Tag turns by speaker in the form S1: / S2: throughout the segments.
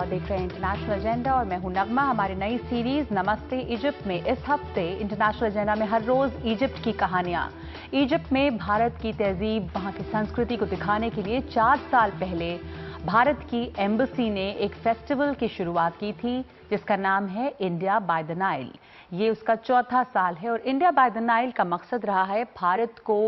S1: देख रहे हैं इंटरनेशनल एजेंडा और मैं हूं नगमा। हमारी नई सीरीज नमस्ते इजिप्ट में इस हफ्ते इंटरनेशनल एजेंडा में हर रोज इजिप्ट की कहानियां। इजिप्ट में भारत की तहजीब, वहां की संस्कृति को दिखाने के लिए 4 साल पहले भारत की एम्बेसी ने एक फेस्टिवल की शुरुआत की थी जिसका नाम है इंडिया बाय द नाइल। ये उसका चौथा साल है और इंडिया बाय द नाइल का मकसद रहा है भारत को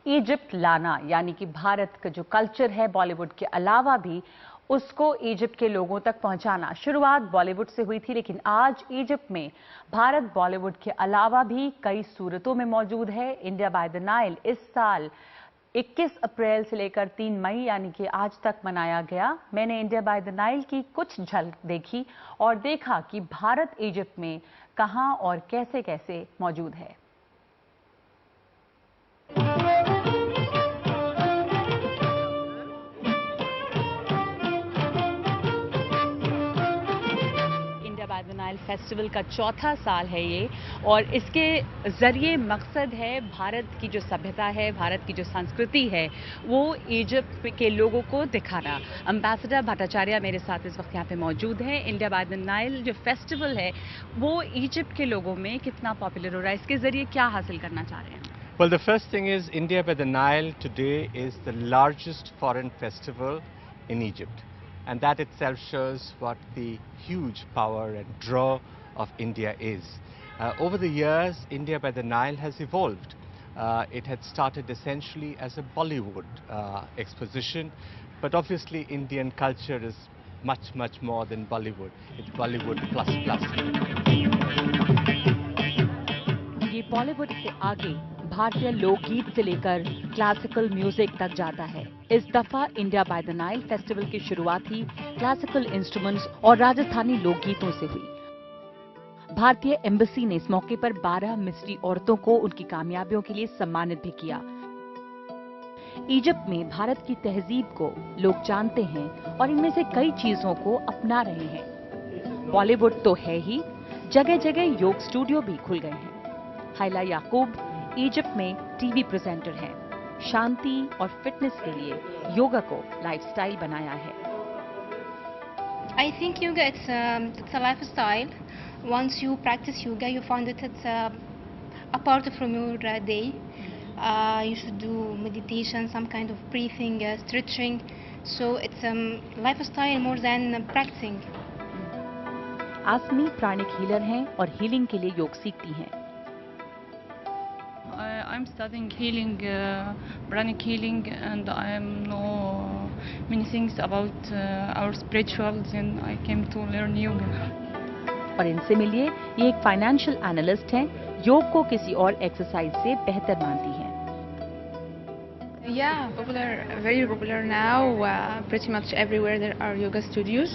S1: इजिप्ट लाना, यानी कि भारत का जो कल्चर है बॉलीवुड के अलावा भी उसको इजिप्ट के लोगों तक पहुंचाना। शुरुआत बॉलीवुड से हुई थी, लेकिन आज इजिप्ट में भारत बॉलीवुड के अलावा भी कई सूरतों में मौजूद है। इंडिया बाय द नाइल इस साल 21 अप्रैल से लेकर 3 मई यानी कि आज तक मनाया गया। मैंने इंडिया बाय द नाइल की कुछ झलक देखी और देखा कि भारत इजिप्ट में कहां और कैसे कैसे मौजूद है। India by the Nile festival का चौथा साल है ये, और इसके जरिए मकसद है भारत की जो सभ्यता है, भारत की जो संस्कृति है, वो इजिप्ट के लोगों को दिखाना। एम्बेसडर भट्टाचार्य मेरे साथ इस वक्त यहाँ पे मौजूद है। इंडिया बाय द नाइल जो फेस्टिवल है वो इजिप्ट के लोगों में कितना पॉपुलर हो रहा है, इसके जरिए क्या हासिल करना चाह रहे हैं?
S2: Well, the first thing is India by the Nile today is the largest foreign festival in Egypt. And that itself shows what the huge power and draw of India is. Over the years, India by the Nile has evolved. It had started essentially as a Bollywood exposition, but obviously Indian culture is much, much more than Bollywood. It's Bollywood plus plus.
S1: ये बॉलीवुड से आगे भारतीय लोकगीत से लेकर classical music तक जाता है। इस दफा India by the Nile festival की शुरुआत ही क्लासिकल इंस्ट्रूमेंट्स और राजस्थानी लोकगीतों से हुई। भारतीय एम्बेसी ने इस मौके पर 12 मिस्री औरतों को उनकी कामयाबियों के लिए सम्मानित भी किया। इजिप्ट में भारत की तहजीब को लोग जानते हैं और इनमें से कई चीजों को अपना रहे हैं। बॉलीवुड तो है ही, जगह जगह योग स्टूडियो भी खुल गए हैं। हाइला याकूब इजिप्ट में टीवी प्रेजेंटर हैं। शांति और फिटनेस के लिए योगा को लाइफस्टाइल बनाया है।
S3: I think yoga it's a lifestyle. Once you practice yoga, you find that it's a part from your day. You should do meditation, some kind of breathing, stretching. So it's lifestyle more than practicing.
S1: आसमी pranic healer हैं और healing के लिए योग सीखती हैं।
S4: I'm studying healing, pranic healing, and I know many things about our spirituals, and I came to learn yoga.
S1: और इनसे मिलिए, ये एक फाइनेंशियल एनालिस्ट हैं, योग को किसी और एक्सरसाइज से बेहतर मानती हैं।
S5: Yeah, popular, very popular now. Pretty much everywhere there are yoga studios.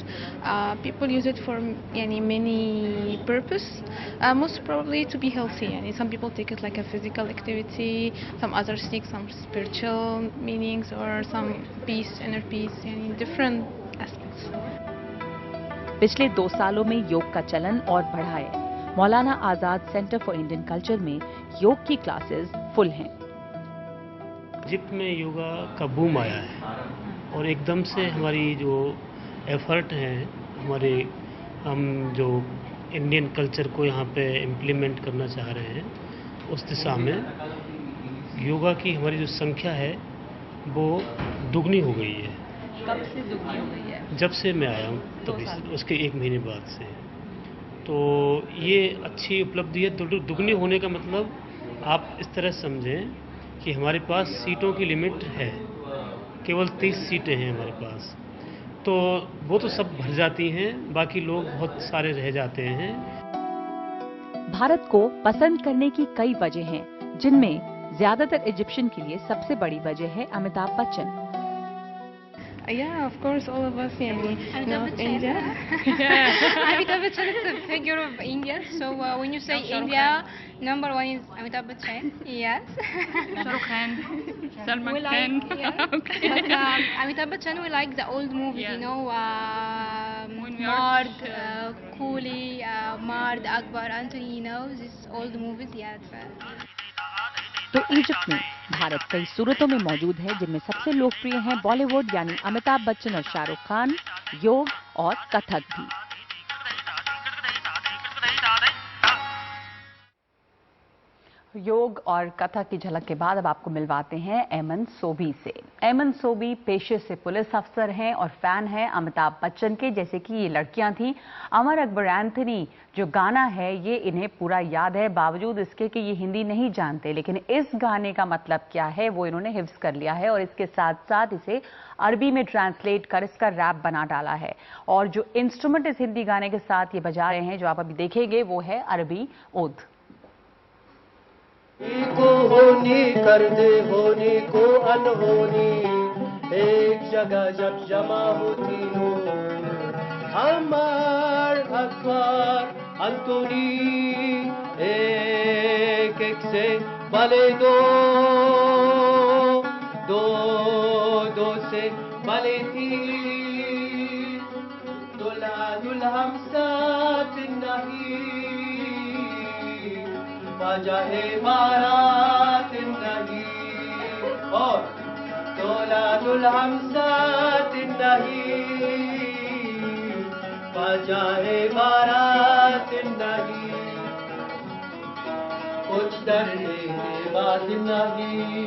S5: People use it for many purpose. Most probably to be healthy. Some people take it like a physical activity. Some others take some spiritual meanings or some peace, inner peace, different aspects.
S1: पिछले 2 सालों में योग का चलन और बढ़ा है। Maulana Azad centre for Indian culture में योग की क्लासेस फुल हैं।
S6: इजिप्ट में योगा का बूम आया है और एकदम से हमारी जो एफर्ट हैं, हम जो इंडियन कल्चर को यहाँ पे इम्प्लीमेंट करना चाह रहे हैं, उस दिशा में योगा की हमारी जो संख्या है वो दुगनी हो गई है।
S1: कब से दुगनी हो गई है?
S6: जब से मैं आया हूँ तभी, उसके 1 महीने बाद से। तो ये अच्छी उपलब्धि है। दुगनी होने का मतलब आप इस तरह समझें कि हमारे पास सीटों की लिमिट है, केवल 30 सीटें हैं हमारे पास। तो वो तो सब भर जाती हैं, बाकी लोग बहुत सारे रह जाते हैं।
S1: भारत को पसंद करने की कई वजह हैं, जिनमें ज्यादातर इजिप्शियन के लिए सबसे बड़ी वजह है Amitabh Bachchan.
S5: Yeah, of course, all of us, know India.
S3: Amitabh Bachchan is the figure of India. So when you say India, number 1 is Amitabh Bachchan. Yes.
S4: Shah Rukh Khan, Salman
S3: We like,
S4: Khan.
S3: yeah.
S4: Okay.
S3: But Amitabh Bachchan, we like the old movies,
S4: Yeah. When we are
S3: Mard, Coolie, Mard, Akbar, Anthony, these old movies, yeah.
S1: तो Egypt में भारत कई सूरतों में मौजूद है, जिनमें सबसे लोकप्रिय हैं बॉलीवुड यानी अमिताभ बच्चन और शाहरुख खान, योग
S7: और कथक भी।
S1: योग और कथक की झलक के बाद अब आपको मिलवाते हैं एमन सोबी से। एमन सोबी पेशे से पुलिस अफसर हैं और फैन हैं अमिताभ बच्चन के, जैसे कि ये लड़कियां थी। अमर अकबर एंथनी जो गाना है ये इन्हें पूरा याद है, बावजूद इसके कि ये हिंदी नहीं जानते, लेकिन इस गाने का मतलब क्या है वो इन्होंने हिफ्ज कर लिया है और इसके साथ साथ इसे अरबी में ट्रांसलेट कर इसका रैप बना डाला है। और जो इंस्ट्रूमेंट इस हिंदी गाने के साथ ये बजा रहे हैं, जो आप अभी देखेंगे, वो है अरबी ओद।
S8: को होनी कर दे होनी को अनहोनी, एक जगह जब जमा होती हो अमर अकबर अंतोनी, एक एक से भले दो, दो दो से भले तीन, दुल्हा दुल्हन साथ नहीं, बजाए बारात नहीं, और दूल्हा दुल्हन साथ नहीं, बजाए बारात नहीं, कुछ डरने की बात नहीं,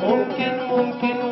S8: मुमकिन मुमकिन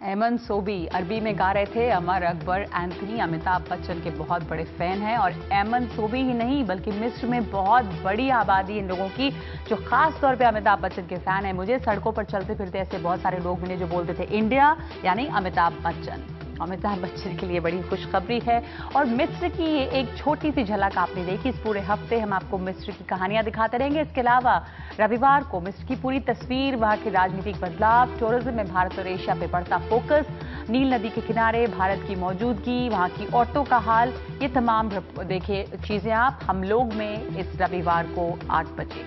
S1: एमन सोबी अरबी में गा रहे थे। अमर अकबर एंथनी अमिताभ बच्चन के बहुत बड़े फैन हैं और एमन सोबी ही नहीं बल्कि मिस्र में बहुत बड़ी आबादी इन लोगों की जो खास तौर पे अमिताभ बच्चन के फैन हैं। मुझे सड़कों पर चलते फिरते ऐसे बहुत सारे लोग मिले जो बोलते थे इंडिया यानी अमिताभ बच्चन। अमिताभ बच्चन के लिए बड़ी खुशखबरी है। और मिस्र की ये एक छोटी सी झलक आपने देखी। इस पूरे हफ्ते हम आपको मिस्र की कहानियां दिखाते रहेंगे। इसके अलावा रविवार को मिस्र की पूरी तस्वीर, वहां के राजनीतिक बदलाव, टूरिज्म में भारत और एशिया पे बढ़ता फोकस, नील नदी के किनारे भारत की मौजूदगी, वहां की औरतों का हाल, ये तमाम देखिए चीजें आप हम लोग में इस रविवार को 8 बजे।